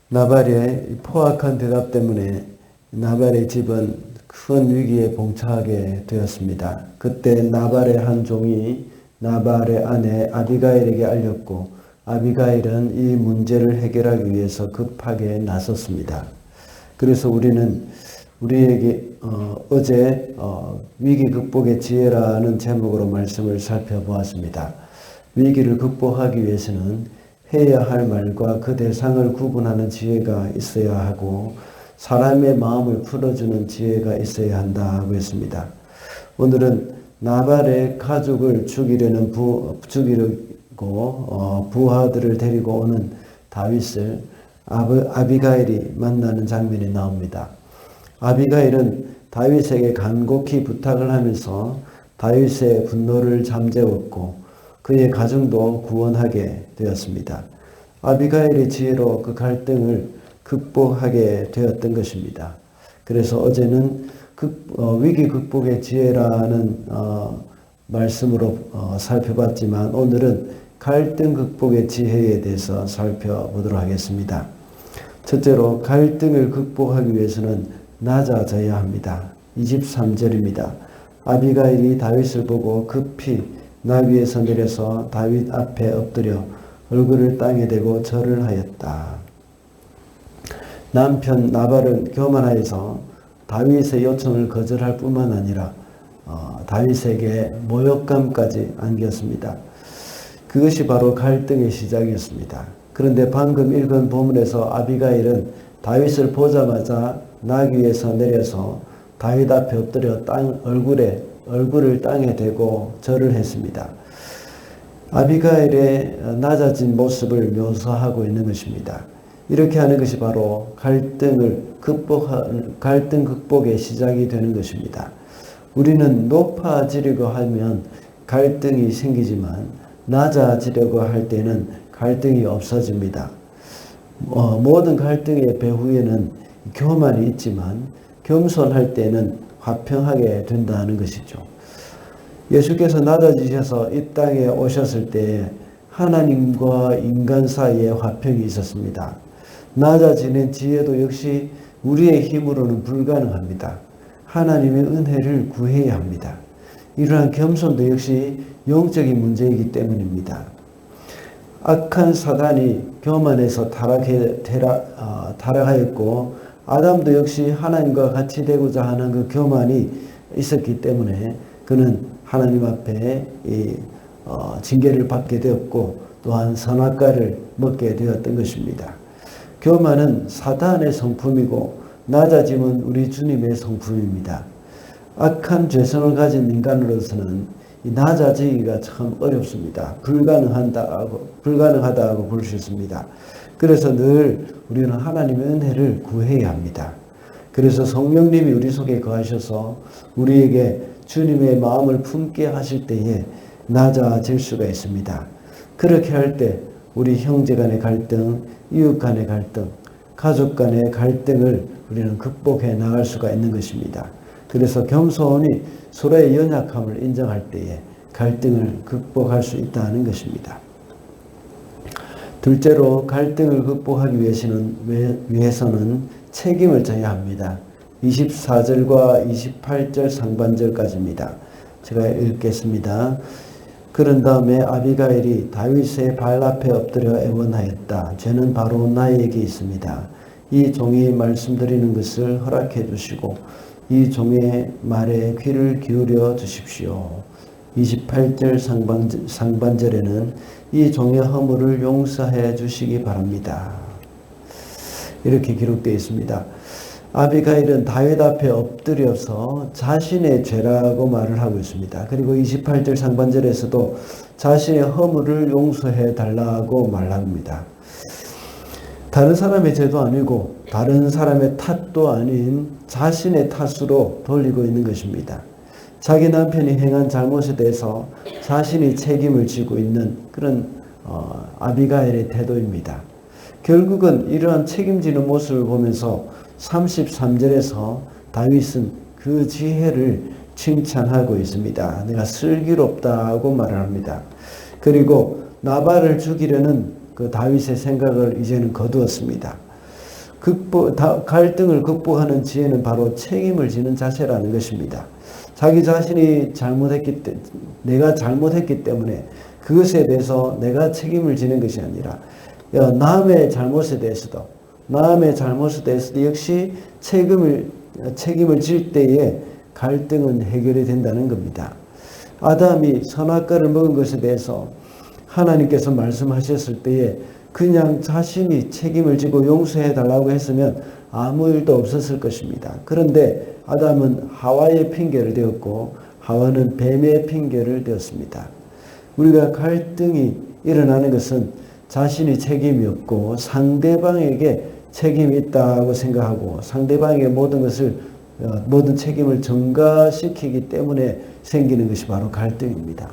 나발의 포악한 대답 때문에 나발의 집은 큰 위기에 봉착하게 되었습니다. 그때 나발의 한 종이 나발의 아내 아비가일에게 알렸고, 아비가일은 이 문제를 해결하기 위해서 급하게 나섰습니다. 그래서 우리는 우리에게 어제 위기 극복의 지혜라는 제목으로 말씀을 살펴보았습니다. 위기를 극복하기 위해서는 해야 할 말과 그 대상을 구분하는 지혜가 있어야 하고, 사람의 마음을 풀어주는 지혜가 있어야 한다고 했습니다. 오늘은 나발의 가족을 죽이려고 부하들을 데리고 오는 다윗을 아비가일이 만나는 장면이 나옵니다. 아비가일은 다윗에게 간곡히 부탁을 하면서 다윗의 분노를 잠재웠고 그의 가정도 구원하게 되었습니다. 아비가일의 지혜로 그 갈등을 극복하게 되었던 것입니다. 그래서 어제는 위기 극복의 지혜라는 말씀으로 살펴봤지만, 오늘은 갈등 극복의 지혜에 대해서 살펴보도록 하겠습니다. 첫째로 갈등을 극복하기 위해서는 낮아져야 합니다. 23절입니다. 아비가일이 다윗을 보고 급히 나귀에서 내려서 다윗 앞에 엎드려 얼굴을 땅에 대고 절을 하였다. 남편 나발은 교만하여서 다윗의 요청을 거절할 뿐만 아니라 다윗에게 모욕감까지 안겼습니다. 그것이 바로 갈등의 시작이었습니다. 그런데 방금 읽은 본문에서 아비가일은 다윗을 보자마자 나귀에서 내려서 다윗 앞에 엎드려 얼굴을 땅에 대고 절을 했습니다. 아비가일의 낮아진 모습을 묘사하고 있는 것입니다. 이렇게 하는 것이 바로 갈등 극복의 시작이 되는 것입니다. 우리는 높아지려고 하면 갈등이 생기지만 낮아지려고 할 때는 갈등이 없어집니다. 모든 갈등의 배후에는 교만이 있지만 겸손할 때는 화평하게 된다는 것이죠. 예수께서 낮아지셔서 이 땅에 오셨을 때 하나님과 인간 사이에 화평이 있었습니다. 낮아지는 지혜도 역시 우리의 힘으로는 불가능합니다. 하나님의 은혜를 구해야 합니다. 이러한 겸손도 역시 영적인 문제이기 때문입니다. 악한 사단이 교만해서 타락하였고, 아담도 역시 하나님과 같이 되고자 하는 그 교만이 있었기 때문에 그는 하나님 앞에 징계를 받게 되었고, 또한 선악과를 먹게 되었던 것입니다. 교만은 사단의 성품이고 낮아짐은 우리 주님의 성품입니다. 악한 죄성을 가진 인간으로서는 낮아지기가 참 어렵습니다. 불가능하다고 볼 수 있습니다. 그래서 늘 우리는 하나님의 은혜를 구해야 합니다. 그래서 성령님이 우리 속에 거하셔서 우리에게 주님의 마음을 품게 하실 때에 낮아질 수가 있습니다. 그렇게 할 때 우리 형제 간의 갈등, 이웃 간의 갈등, 가족 간의 갈등을 우리는 극복해 나갈 수가 있는 것입니다. 그래서 겸손히 서로의 연약함을 인정할 때에 갈등을 극복할 수 있다는 것입니다. 둘째로 갈등을 극복하기 위해서는 책임을 져야 합니다. 24절과 28절 상반절까지입니다. 제가 읽겠습니다. 그런 다음에 아비가일이 다윗의 발 앞에 엎드려 애원하였다. 죄는 바로 나에게 있습니다. 이 종이 말씀드리는 것을 허락해 주시고 이 종의 말에 귀를 기울여 주십시오. 28절 상반절에는 이 종의 허물을 용서해 주시기 바랍니다. 이렇게 기록되어 있습니다. 아비가일은 다윗 앞에 엎드려서 자신의 죄라고 말을 하고 있습니다. 그리고 28절 상반절에서도 자신의 허물을 용서해 달라고 말합니다. 다른 사람의 죄도 아니고 다른 사람의 탓도 아닌 자신의 탓으로 돌리고 있는 것입니다. 자기 남편이 행한 잘못에 대해서 자신이 책임을 지고 있는 그런 아비가일의 태도입니다. 결국은 이러한 책임지는 모습을 보면서 33절에서 다윗은 그 지혜를 칭찬하고 있습니다. 내가 슬기롭다고 말을 합니다. 그리고 나발을 죽이려는 그 다윗의 생각을 이제는 거두었습니다. 갈등을 극복하는 지혜는 바로 책임을 지는 자세라는 것입니다. 자기 자신이 내가 잘못했기 때문에 그것에 대해서 내가 책임을 지는 것이 아니라 남의 잘못에 대해서도 역시 책임을 질 때에 갈등은 해결이 된다는 겁니다. 아담이 선악과를 먹은 것에 대해서 하나님께서 말씀하셨을 때에 그냥 자신이 책임을 지고 용서해 달라고 했으면 아무 일도 없었을 것입니다. 그런데 아담은 하와의 핑계를 대었고 하와는 뱀의 핑계를 대었습니다. 우리가 갈등이 일어나는 것은 자신이 책임이 없고 상대방에게 책임이 있다고 생각하고 상대방에게 모든 책임을 전가시키기 때문에 생기는 것이 바로 갈등입니다.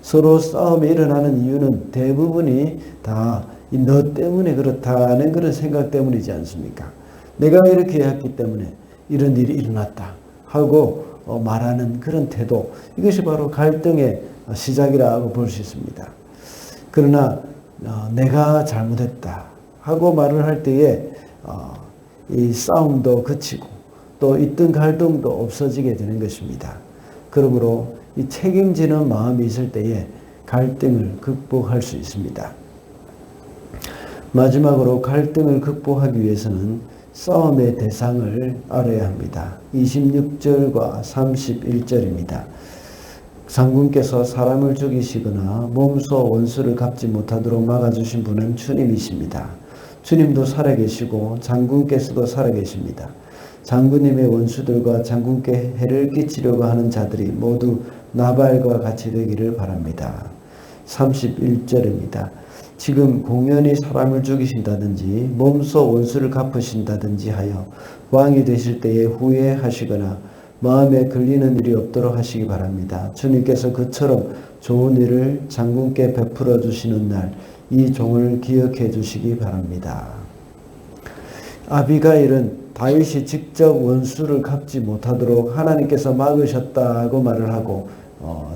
서로 싸움이 일어나는 이유는 대부분이 다 너 때문에 그렇다는 그런 생각 때문이지 않습니까? 내가 이렇게 했기 때문에 이런 일이 일어났다 하고 말하는 그런 태도, 이것이 바로 갈등의 시작이라고 볼 수 있습니다. 그러나 내가 잘못했다 하고 말을 할 때에 이 싸움도 그치고 또 있던 갈등도 없어지게 되는 것입니다. 그러므로 이 책임지는 마음이 있을 때에 갈등을 극복할 수 있습니다. 마지막으로 갈등을 극복하기 위해서는 싸움의 대상을 알아야 합니다. 26절과 31절입니다. 장군께서 사람을 죽이시거나 몸소 원수를 갚지 못하도록 막아주신 분은 주님이십니다. 주님도 살아계시고 장군께서도 살아계십니다. 장군님의 원수들과 장군께 해를 끼치려고 하는 자들이 모두 나발과 같이 되기를 바랍니다. 31절입니다. 지금 공연히 사람을 죽이신다든지 몸소 원수를 갚으신다든지 하여 왕이 되실 때에 후회하시거나 마음에 걸리는 일이 없도록 하시기 바랍니다. 주님께서 그처럼 좋은 일을 장군께 베풀어 주시는 날 이 종을 기억해 주시기 바랍니다. 아비가일은 다윗이 직접 원수를 갚지 못하도록 하나님께서 막으셨다고 말을 하고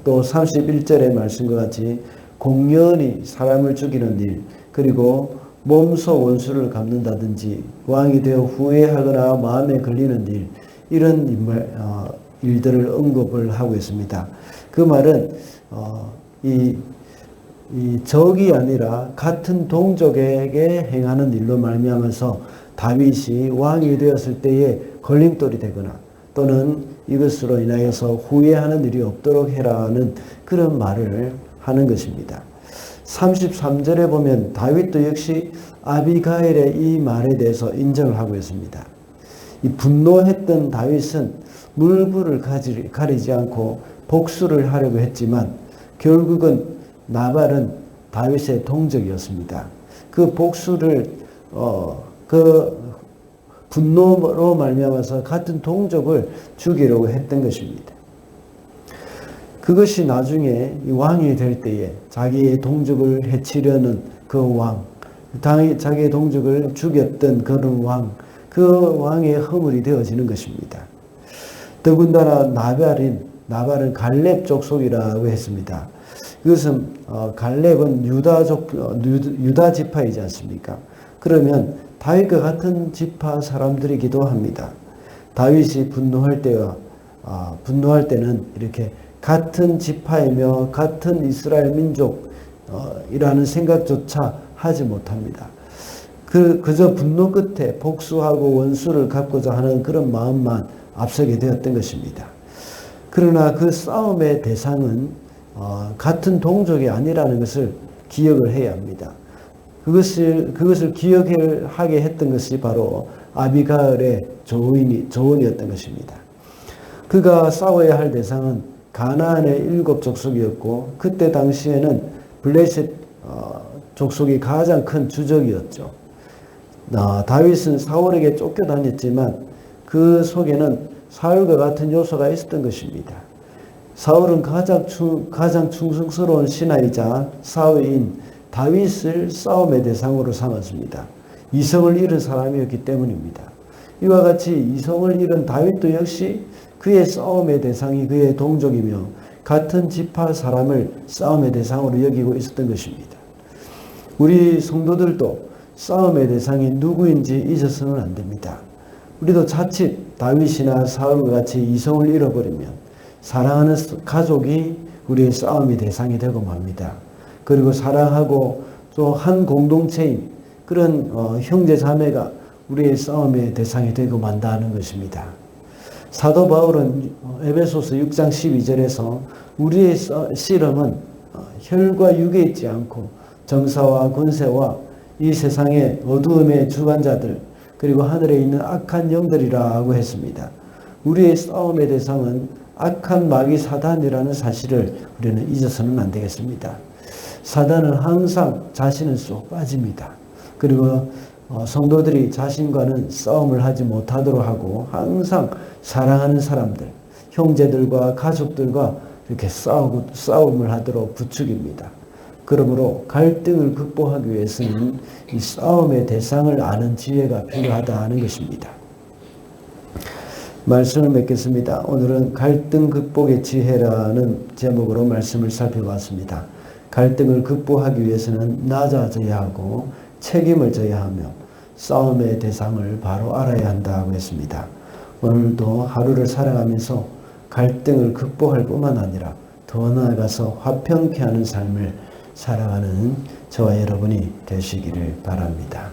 또 31절의 말씀과 같이 공연히 사람을 죽이는 일, 그리고 몸소 원수를 갚는다든지 왕이 되어 후회하거나 마음에 걸리는 일, 이런 일들을 언급을 하고 있습니다. 그 말은 이 적이 아니라 같은 동족에게 행하는 일로 말미암아서 다윗이 왕이 되었을 때에 걸림돌이 되거나 또는 이것으로 인하여서 후회하는 일이 없도록 해라는 그런 말을 하는 것입니다. 33절에 보면 다윗도 역시 아비가일의 이 말에 대해서 인정을 하고 있습니다. 이 분노했던 다윗은 물불을 가리지 않고 복수를 하려고 했지만 결국은 나발은 다윗의 동족이었습니다. 그 복수를 그 분노로 말미암아서 같은 동족을 죽이려고 했던 것입니다. 그것이 나중에 왕이 될 때에 자기의 동족을 해치려는 그 왕, 자기의 동족을 죽였던 그런 왕, 그 왕의 허물이 되어지는 것입니다. 더군다나 나발은 갈렙 족속이라고 했습니다. 이것은 갈렙은 유다 지파이지 않습니까? 그러면 다윗과 같은 지파 사람들이기도 합니다. 다윗이 분노할 때는 이렇게 같은 지파이며 같은 이스라엘 민족이라는 생각조차 하지 못합니다. 그저 분노 끝에 복수하고 원수를 갚고자 하는 그런 마음만 앞서게 되었던 것입니다. 그러나 그 싸움의 대상은 같은 동족이 아니라는 것을 기억을 해야 합니다. 그것을 기억하게 했던 것이 바로 아비가일의 조언이었던 것입니다. 그가 싸워야 할 대상은 가나안의 7 족속이었고 그때 당시에는 블레셋 족속이 가장 큰 주적이었죠. 다윗은 사울에게 쫓겨다녔지만 그 속에는 사울과 같은 요소가 있었던 것입니다. 사울은 가장 충성스러운 신하이자 사위인 다윗을 싸움의 대상으로 삼았습니다. 이성을 잃은 사람이었기 때문입니다. 이와 같이 이성을 잃은 다윗도 역시 그의 싸움의 대상이 그의 동족이며 같은 지파 사람을 싸움의 대상으로 여기고 있었던 것입니다. 우리 성도들도 싸움의 대상이 누구인지 잊어서는 안 됩니다. 우리도 자칫 다윗이나 사울과 같이 이성을 잃어버리면 사랑하는 가족이 우리의 싸움의 대상이 되고 맙니다. 그리고 사랑하고 또 한 공동체인 그런 형제 자매가 우리의 싸움의 대상이 되고 만다는 것입니다. 사도 바울은 에베소서 6장 12절에서 우리의 씨름은 혈과 육에 있지 않고 정사와 권세와 이 세상의 어두움의 주관자들 그리고 하늘에 있는 악한 영들이라고 했습니다. 우리의 싸움의 대상은 악한 마귀 사단이라는 사실을 우리는 잊어서는 안 되겠습니다. 사단은 항상 자신은 쏙 빠집니다. 그리고 성도들이 자신과는 싸움을 하지 못하도록 하고 항상 사랑하는 사람들, 형제들과 가족들과 이렇게 싸움을 하도록 부추깁니다. 그러므로 갈등을 극복하기 위해서는 이 싸움의 대상을 아는 지혜가 필요하다는 것입니다. 말씀을 맺겠습니다. 오늘은 갈등 극복의 지혜라는 제목으로 말씀을 살펴봤습니다. 갈등을 극복하기 위해서는 낮아져야 하고 책임을 져야 하며 싸움의 대상을 바로 알아야 한다고 했습니다. 오늘도 하루를 살아가면서 갈등을 극복할 뿐만 아니라 더 나아가서 화평케 하는 삶을 살아가는 저와 여러분이 되시기를 바랍니다.